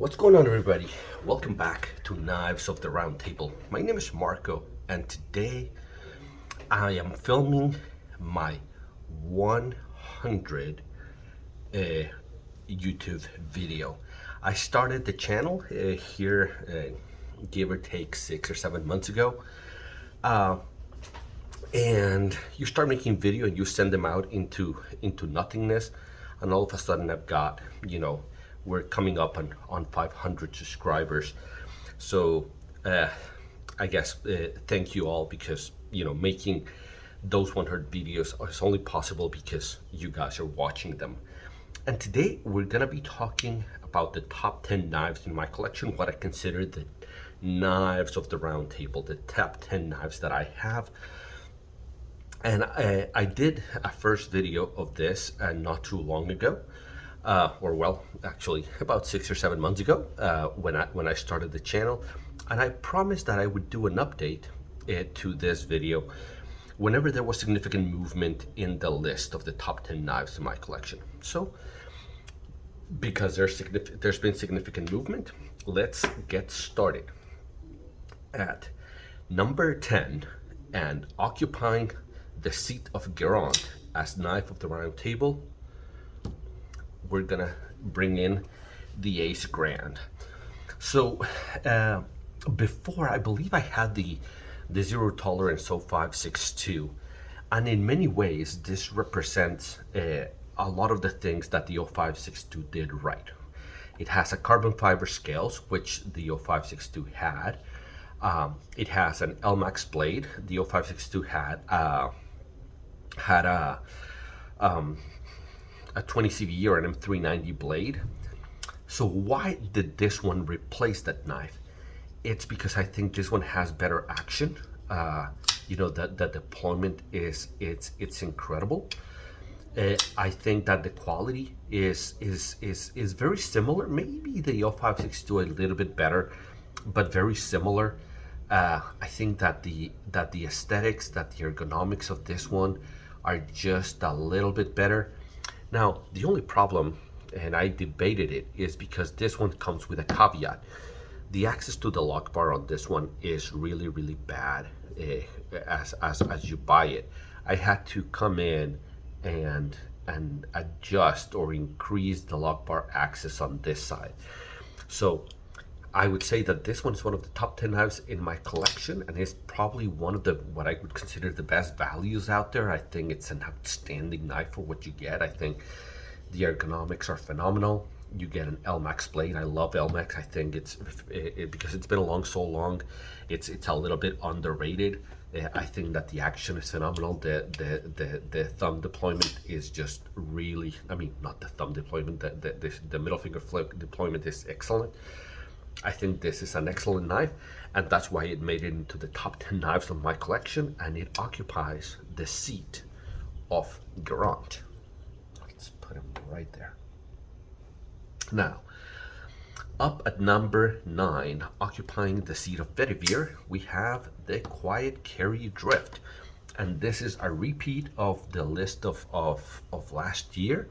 What's going on, everybody? Welcome back to Knives of the Round Table. My name is Marco, and today I am filming my 100 YouTube video. I started the channel here, give or take 6 or 7 months ago, and you start making video and you send them out into nothingness, and all of a sudden I've got, we're coming up on 500 subscribers. So I guess thank you all, because making those 100 videos is only possible because you guys are watching them. And today we're gonna be talking about the top 10 knives in my collection, what I consider the knives of the round table, the top 10 knives that I have. And I did a first video of this not too long ago. Actually about 6 or 7 months ago, when I started the channel, and I promised that I would do an update to this video whenever there was significant movement in the list of the top 10 knives in my collection. So because there's been significant movement, let's get started. At number 10, and occupying the seat of Garand as knife of the round table, we're gonna bring in the Ace Grand. So before, I believe I had the zero tolerance 0562, and in many ways this represents a lot of the things that the 0562 did right. It has a carbon fiber scales, which the 0562 had. It has an LMAX blade. The 0562 had a 20 CV or an M390 blade. So why did this one replace that knife? It's because I think this one has better action. The deployment it's incredible. I think that the quality is very similar. Maybe the 0562 a little bit better, but very similar. I think that the aesthetics, that the ergonomics of this one are just a little bit better. Now, the only problem, and I debated it, is because this one comes with a caveat. The access to the lock bar on this one is really, really bad as you buy it. I had to come in and adjust or increase the lock bar access on this side. So I would say that this one is one of the top 10 knives in my collection, and it's probably one of the what I would consider the best values out there. I think it's an outstanding knife for what you get. I think the ergonomics are phenomenal. You get an LMAX blade. I love LMAX. I think it's because it's been along so long, it's a little bit underrated. I think that the action is phenomenal. The thumb deployment is just really, I mean, not the thumb deployment, the middle finger flip deployment is excellent. I think this is an excellent knife, and that's why it made it into the top 10 knives of my collection, and it occupies the seat of Garand. Let's put him right there. Now, up at number 9, occupying the seat of Vetiver, we have the Quiet Carry Drift, and this is a repeat of the list of last year.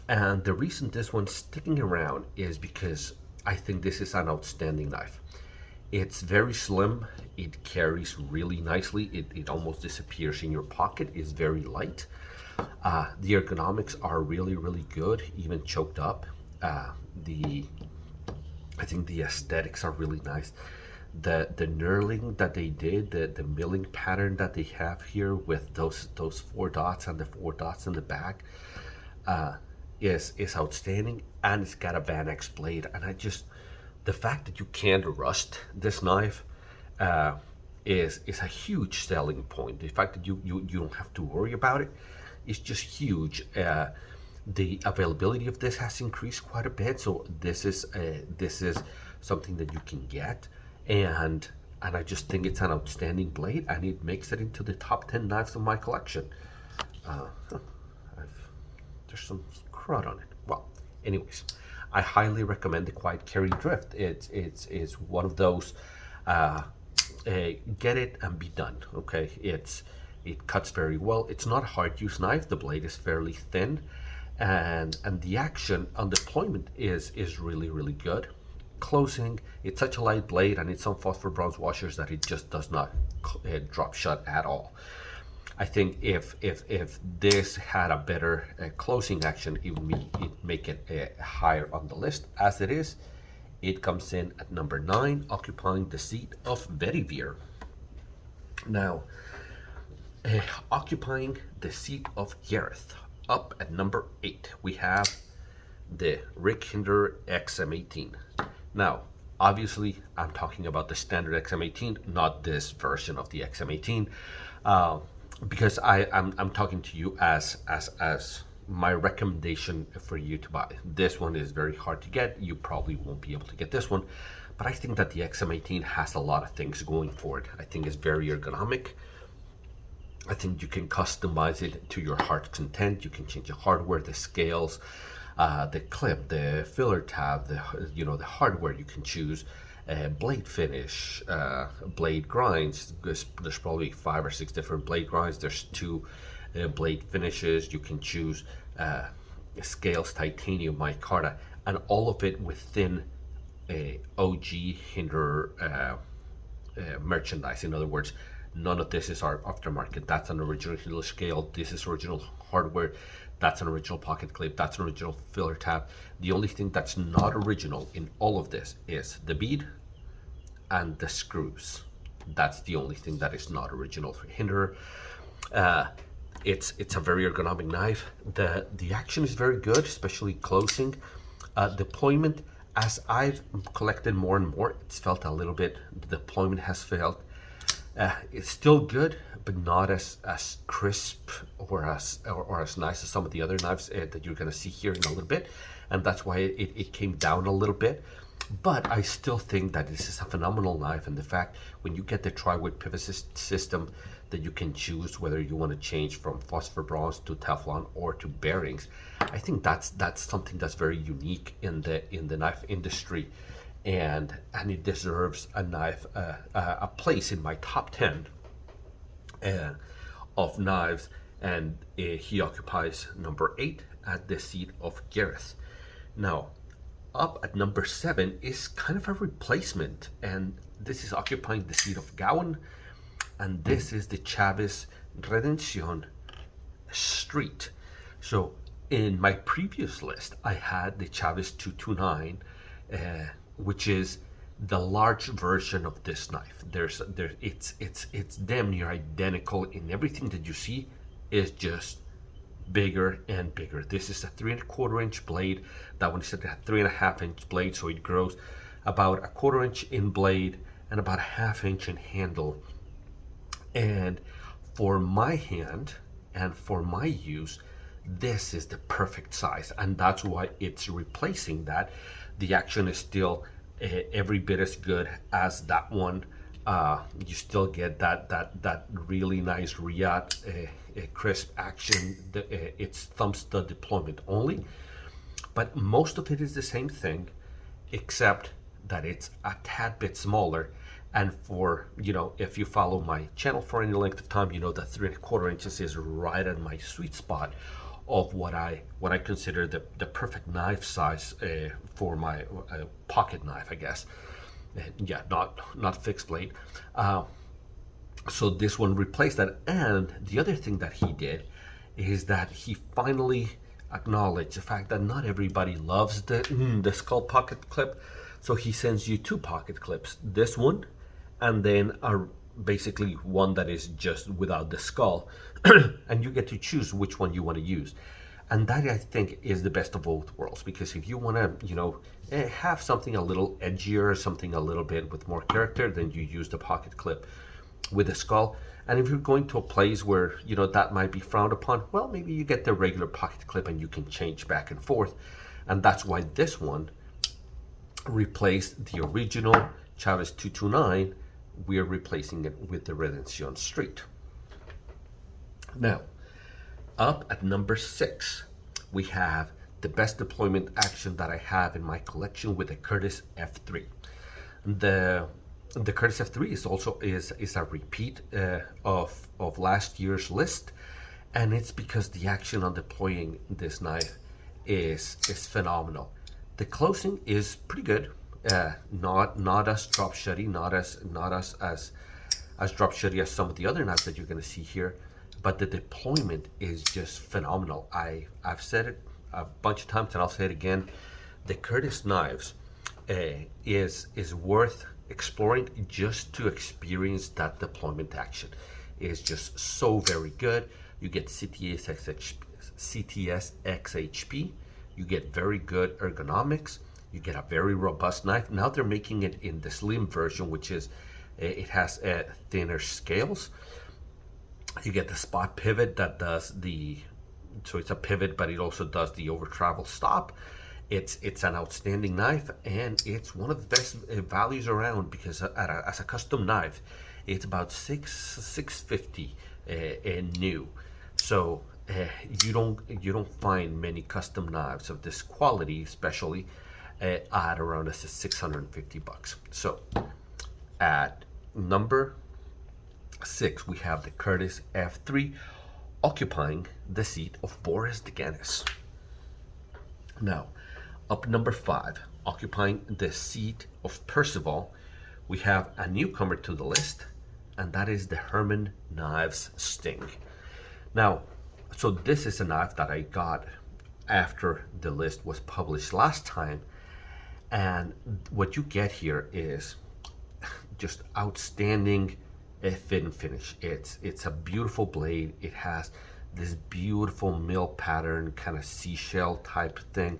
And the reason this one's sticking around is because I think this is an outstanding knife. It's very slim. It carries really nicely. It almost disappears in your pocket. It's very light. The ergonomics are really, really good, even choked up. I think the aesthetics are really nice. The knurling that they did, the milling pattern that they have here with those 4 dots and the 4 dots in the back, is outstanding, and it's got a Van X blade. And the fact that you can't rust this knife is a huge selling point. The fact that you don't have to worry about it is just huge. The availability of this has increased quite a bit, so this is something that you can get, and I just think it's an outstanding blade, and it makes it into the top 10 knives of my collection. There's some crud on it. Well, anyways, I highly recommend the Quiet Carry Drift. It's one of those get it and be done. Okay, it cuts very well. It's not a hard use knife. The blade is fairly thin, and the action on deployment is really, really good. closing, it's such a light blade, and it's some phosphor bronze washers that it just does not drop shut at all. I think if this had a better closing action, it would make it higher on the list. As it is, it comes in at number 9, occupying the seat of Vetiver. Now, occupying the seat of Gareth, up at number 8, we have the Rick Hinder XM18. Now, obviously, I'm talking about the standard XM18, not this version of the XM18, because I'm talking to you as my recommendation for you to buy. This one is very hard to get. You probably won't be able to get this one, but I think that the XM18 has a lot of things going for it. I think it's very ergonomic. I think you can customize it to your heart's content. You can change the hardware, the scales, the clip, the filler tab, the hardware you can choose, blade finish, blade grinds. There's probably 5 or 6 different blade grinds. There's 2 blade finishes. You can choose scales, titanium, micarta, and all of it within a OG Hinder merchandise. In other words, none of this is our aftermarket. That's an original Hinder scale. This is original hardware. That's an original pocket clip. That's an original filler tab. The only thing that's not original in all of this is the bead and the screws. That's the only thing that is not original for Hinder. It's a very ergonomic knife. The action is very good, especially closing. Deployment, as I've collected more and more, it's felt a little bit, the deployment has felt, it's still good, but not as crisp or as nice as some of the other knives that you're going to see here in a little bit, and that's why it came down a little bit. But I still think that this is a phenomenal knife, and the fact when you get the tri-weight pivot system that you can choose whether you want to change from phosphor bronze to Teflon or to bearings, I think that's something that's very unique in the knife industry, and it deserves a knife a place in my top 10 of knives, and he occupies number 8 at the seat of Gareth. Now, up at number 7 is kind of a replacement, and this is occupying the seat of Gowan, and this is the Chavis Redemption Street. So in my previous list, I had the Chavis 229, which is the large version of this knife. It's damn near identical in everything that you see. Is just bigger and bigger. This is a 3¼ inch blade. That one is a 3.5 inch blade, so it grows about a 1/4 inch in blade and about a 1/2 inch in handle. And for my hand and for my use, this is the perfect size, and that's why it's replacing that. The action is still every bit as good as that one. You still get that really nice Riyadh crisp action. It's thumb stud deployment only, but most of it is the same thing, except that it's a tad bit smaller. And for, if you follow my channel for any length of time, you know that 3¼ inches is right at my sweet spot of what I consider the perfect knife size for my pocket knife, I guess. Yeah, not fixed blade. So this one replaced that. And the other thing that he did is that he finally acknowledged the fact that not everybody loves the skull pocket clip. So he sends you 2 pocket clips, this one, and then basically one that is just without the skull, and you get to choose which one you want to use. And that, I think, is the best of both worlds, because if you want to have something a little edgier, something a little bit with more character, then you use the pocket clip with the skull. And if you're going to a place where that might be frowned upon, well, maybe you get the regular pocket clip and you can change back and forth. And that's why this one replaced the original Chavis 229. We're replacing it with the Redemption Street. Now, up at number 6, we have the best deployment action that I have in my collection with the Curtis F3. The Curtis F3 is also is a repeat of last year's list, and it's because the action on deploying this knife is phenomenal. The closing is pretty good. not as drop shutty, not as drop shutty as some of the other knives that you're going to see here, but the deployment is just phenomenal. I've said it a bunch of times and I'll say it again. The Curtis knives is worth exploring just to experience that deployment action. It's just so very good. You get CTS XHP, you get very good ergonomics, you get a very robust knife. Now they're making it in the slim version, which is it has thinner scales. You get the spot pivot that does so it's a pivot, but it also does the over travel stop. It's an outstanding knife, and it's one of the best values around, because as a custom knife, it's about $650 new. So you don't find many custom knives of this quality, especially at around $650. So at number 6, we have the Curtis F3 occupying the seat of Boris Daganis. Now, up number 5, occupying the seat of Percival, we have a newcomer to the list, and that is the Herman Sting. Now, so this is a knife that I got after the list was published last time, and what you get here is just outstanding fit and finish. It's a beautiful blade. It has this beautiful mill pattern, kind of seashell type thing,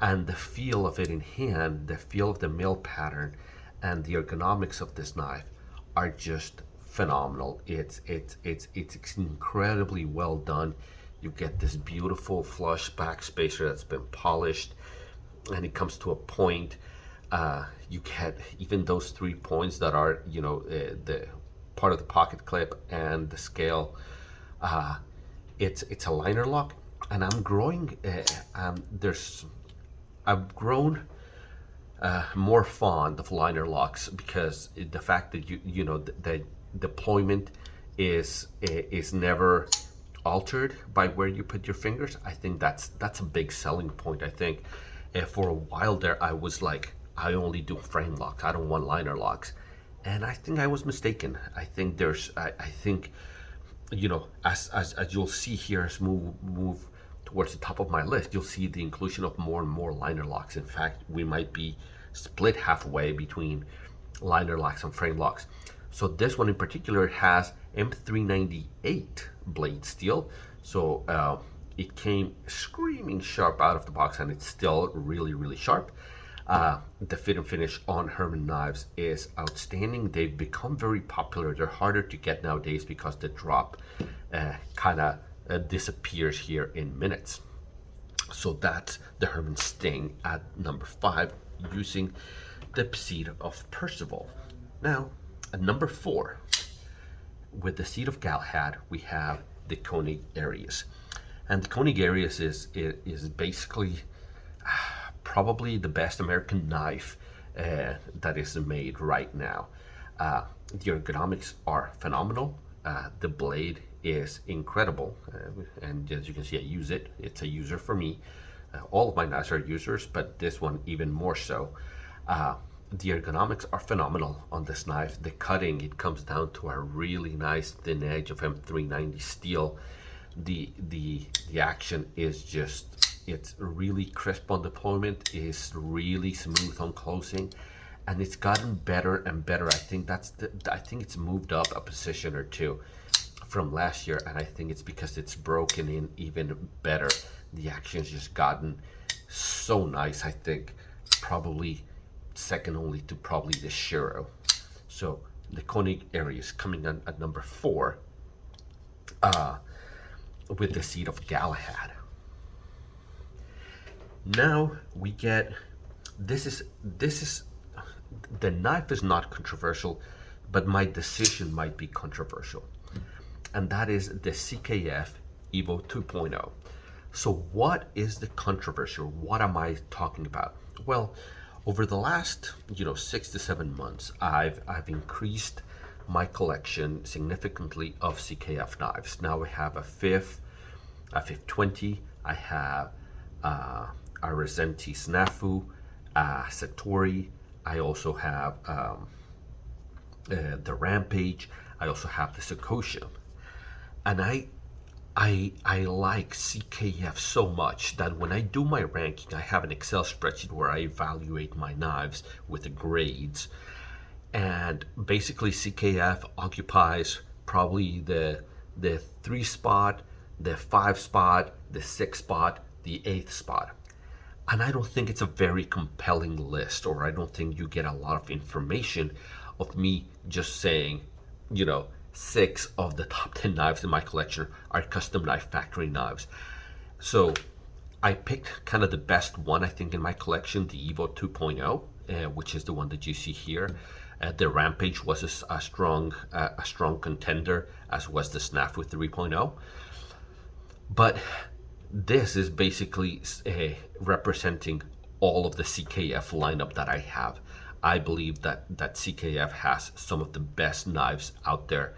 and the feel of it in hand, the feel of the mill pattern, and the ergonomics of this knife are just phenomenal. It's incredibly well done. You get this beautiful flush back spacer that's been polished, and it comes to a point. You get even those 3 points that are, the part of the pocket clip and the scale. It's a liner lock, and I'm growing. I've grown more fond of liner locks, because the fact that the deployment is never altered by where you put your fingers. I think that's a big selling point. I think for a while there, I was like, I only do frame locks, I don't want liner locks, and I think I was mistaken. I think as you'll see here, as move towards the top of my list, you'll see the inclusion of more and more liner locks. In fact, we might be split halfway between liner locks and frame locks. So this one in particular has M398 blade steel. So it came screaming sharp out of the box, and it's still really, really sharp. The fit and finish on Herman knives is outstanding. They've become very popular. They're harder to get nowadays because the drop kind of disappears here in minutes. So that's the Herman Sting at number 5, using the seat of Percival. Now, at number 4, with the seat of Galahad, we have the Konigarius. And the Konigarius is basically probably the best American knife that is made right now. The ergonomics are phenomenal. The blade is incredible, and as you can see, I use it. It's a user for me. All of my knives are users, but this one even more so. The ergonomics are phenomenal on this knife. The cutting, it comes down to a really nice thin edge of M390 steel. The action is just, it's really crisp on deployment, is really smooth on closing, and it's gotten better and better. I think it's moved up a position or two from last year, and I think it's because it's broken in even better. The action's just gotten so nice. I think probably second only to probably the Shiro. So the Konigarius coming in at number 4 with the seat of Galahad. Now we get, this is the knife is not controversial, but my decision might be controversial, and that is the CKF Evo 2.0. So what is the controversy? What am I talking about? Well, over the last 6 to 7 months, I've increased my collection significantly of CKF knives. Now I have a 520, I have a Resenti Snafu, Satori, I also have the Rampage. I also have the Sikoshim. And I like CKF so much that when I do my ranking, I have an Excel spreadsheet where I evaluate my knives with the grades. And basically CKF occupies probably the 3 spot, the 5 spot, the 6 spot, the 8th spot. And I don't think it's a very compelling list, or I don't think you get a lot of information of me just saying, 6 of the top 10 knives in my collection are custom knife factory knives. So I picked kind of the best one, I think, in my collection, the Evo 2.0, which is the one that you see here. The Rampage was a strong contender, as was the Snafu 3.0. But this is basically representing all of the CKF lineup that I have. I believe that CKF has some of the best knives out there,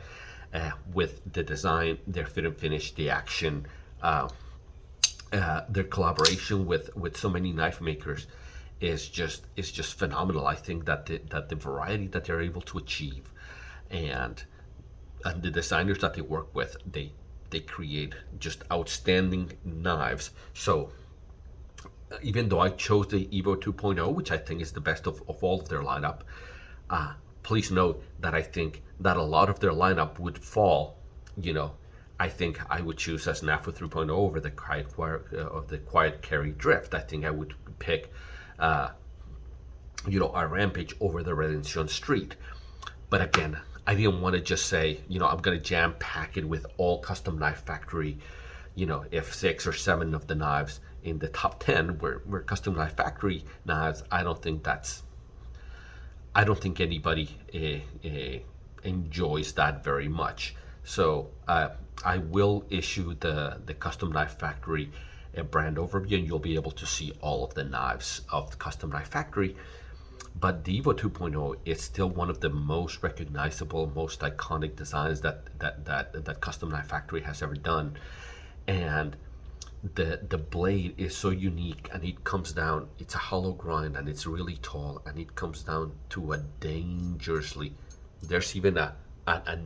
with the design, their fit and finish, the action, their collaboration with so many knife makers is just phenomenal. I think that the variety that they're able to achieve, and the designers that they work with, they create just outstanding knives. So even though I chose the Evo 2.0, which I think is the best of all of their lineup, please note that I think that a lot of their lineup would fall, I think I would choose a Snafu 3.0 over the Quiet Carry Drift. I think I would pick our Rampage over the Redemption Street. But again, I didn't want to just say, I'm going to jam pack it with all custom knife factory, if 6 or 7 of the knives in the top 10 were custom knife factory knives. I don't think anybody enjoys that very much. So I will issue the custom knife factory brand overview, and you'll be able to see all of the knives of the custom knife factory. But the Evo 2.0 is still one of the most recognizable, most iconic designs that Custom Knife Factory has ever done. And the blade is so unique, and it comes down, it's a hollow grind, and it's really tall, and it comes down to a dangerously, there's even a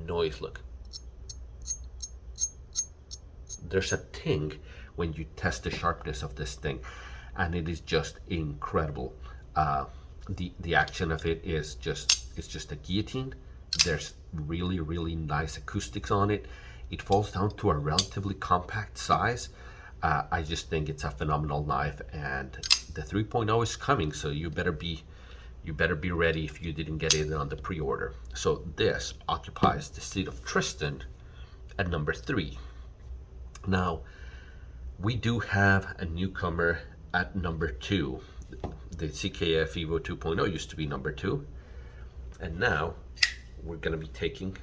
noise, look. There's a ting when you test the sharpness of this thing, and it is just incredible. The action of it is just a guillotine. There's really nice acoustics on it. It falls down to a relatively compact size. I just think it's a phenomenal knife, and the 3.0 is coming, so you better be ready if you didn't get it on the pre-order. So this occupies the seat of Tristan at number 3. Now we do have a newcomer at number 2. The CKF Evo 2.0 used to be number 2, and now we're going to be taking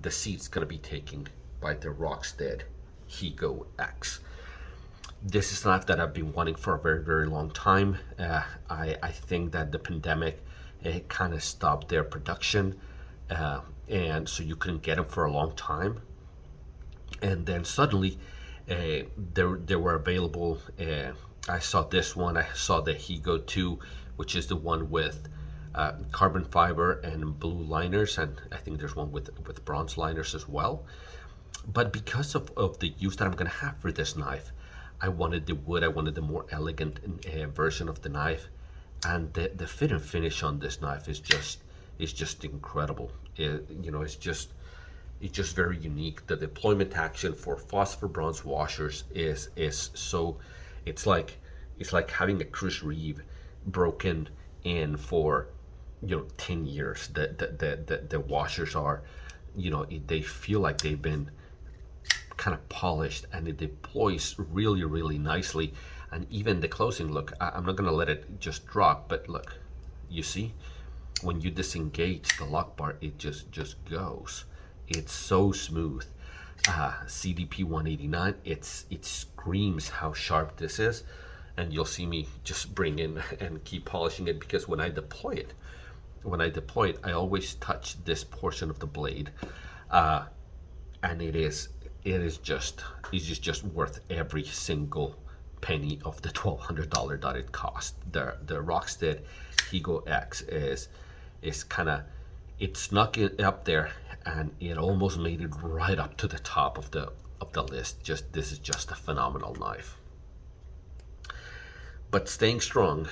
the seat's going to be taken by the Rockstead Higo X. This is a knife that I've been wanting for a very long time. I think that the pandemic kind of stopped their production, and so you couldn't get them for a long time, and then suddenly they were available. I saw this one. I saw the Higo 2, which is the one with carbon fiber and blue liners, and I think there's one with bronze liners as well. But because of the use that I'm going to have for this knife, I wanted the wood. I wanted the more elegant version of the knife, and the fit and finish on this knife is just incredible. It's just very unique. The deployment action for phosphor bronze washers is so. It's like having a Chris Reeve broken in for 10 years. The washers are, they feel like they've been kind of polished, and it deploys really nicely. And even the closing, look, I'm not gonna let it just drop, but look, you see, when you disengage the lock bar, it just goes. It's so smooth. CDP 189, it screams how sharp this is, and you'll see me just bring in and keep polishing it, because when I deploy it, I always touch this portion of the blade, and it's just worth every single penny of the $1,200 that it cost. The Rockstead Higo X is kind of, it snuck it up there, and it almost made it right up to the top of the list. This is just a phenomenal knife. But staying strong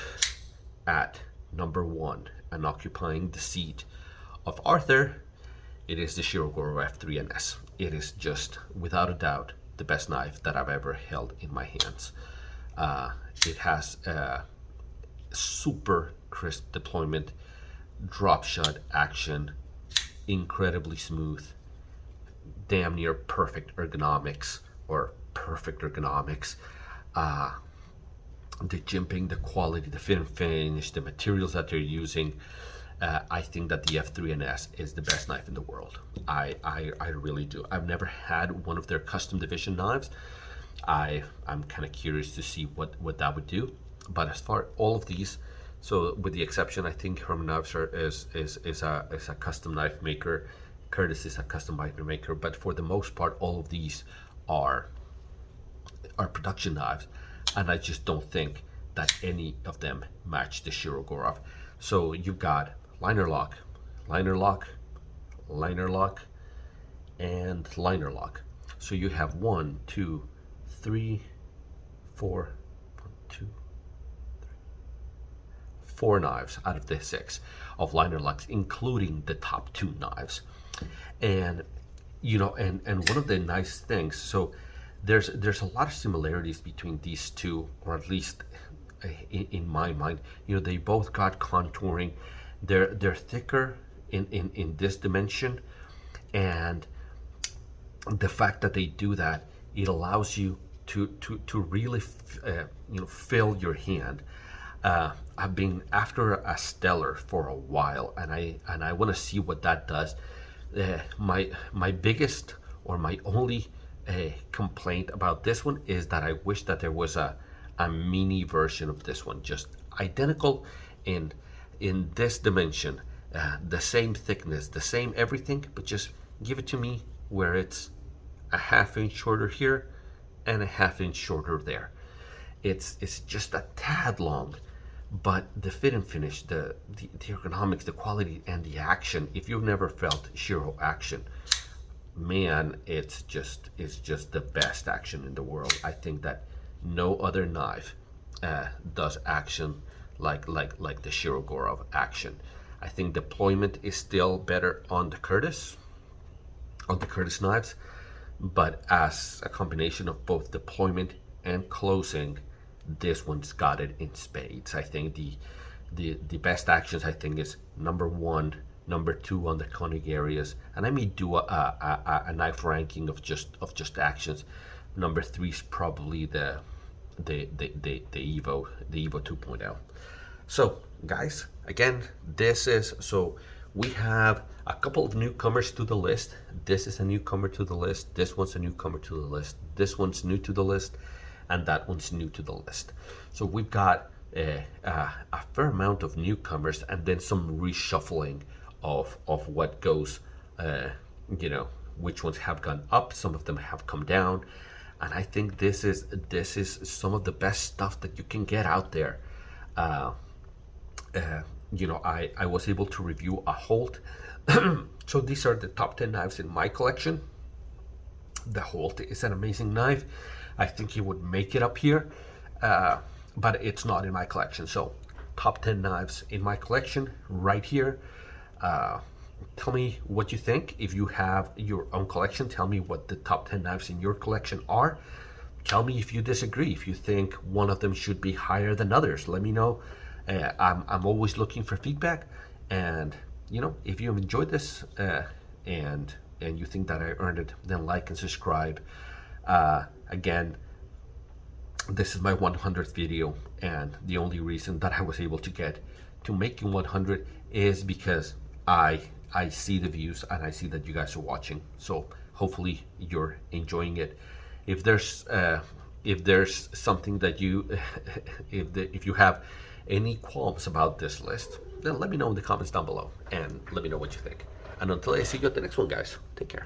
at number 1 and occupying the seat of Arthur, it is the Shirogorov F3NS. It is just, without a doubt, the best knife that I've ever held in my hands. It has a super crisp deployment, drop shot action, incredibly smooth, damn near perfect ergonomics, or perfect ergonomics. The jimping, the quality, the fit and finish, the materials that they're using. I think that the F3NS is the best knife in the world. I really do. I've never had one of their custom division knives. I'm kind of curious to see what that would do. But as far all of these, so with the exception, I think Herman Knives is a custom knife maker. Curtis is a custom knife maker. But for the most part, all of these are production knives, and I just don't think that any of them match the Shirogorov. So you've got liner lock, liner lock, liner lock, and liner lock. So you have 1, 2, 3, 4, 4 knives out of the 6 of liner locks, including the top 2 knives. And you know, and one of the nice things, so there's a lot of similarities between these two, or at least in my mind. You know, they both got contouring. They're thicker in this dimension, and the fact that they do that, it allows you to really you know, fill your hand. I've been after a stellar for a while, and I want to see what that does. My biggest, or my only complaint about this one is that I wish that there was a mini version of this one, just identical in this dimension, the same thickness, the same everything, but just give it to me where it's a ½ inch shorter here and a ½ inch shorter there. It's just a tad long, but the fit and finish, the ergonomics, the quality, and the action, if you've never felt Shiro action, man, it's just the best action in the world. I think that no other knife does action like the Shirogorov action. I think deployment is still better on the Curtis knives, but as a combination of both deployment and closing, this one's got it in spades. I think the best actions, I think, is number 1, number 2 on the Konigarius, and I may do a knife ranking of just actions. Number 3 is probably the Evo 2.0. So guys, again, so we have a couple of newcomers to the list. This is a newcomer to the list. This one's a newcomer to the list. This one's new to the list, and that one's new to the list. So we've got a fair amount of newcomers, and then some reshuffling of what goes, you know, which ones have gone up, some of them have come down, and I think this is some of the best stuff that you can get out there. You know, I was able to review a Holt. So these are the top 10 knives in my collection. The Holt is an amazing knife. I think it would make it up here, but it's not in my collection. So top 10 knives in my collection right here. Tell me what you think. If you have your own collection, tell me what the top 10 knives in your collection are. Tell me if you disagree, if you think one of them should be higher than others. Let me know. I'm always looking for feedback, and you know, if you have enjoyed this and you think that I earned it, then like and subscribe. Again, this is my 100th video, and the only reason that I was able to get to making 100 is because I see the views and I see that you guys are watching. So hopefully you're enjoying it. If there's something that you if you have any qualms about this list, then let me know in the comments down below, and let me know what you think. And until I see you at the next one, guys, take care.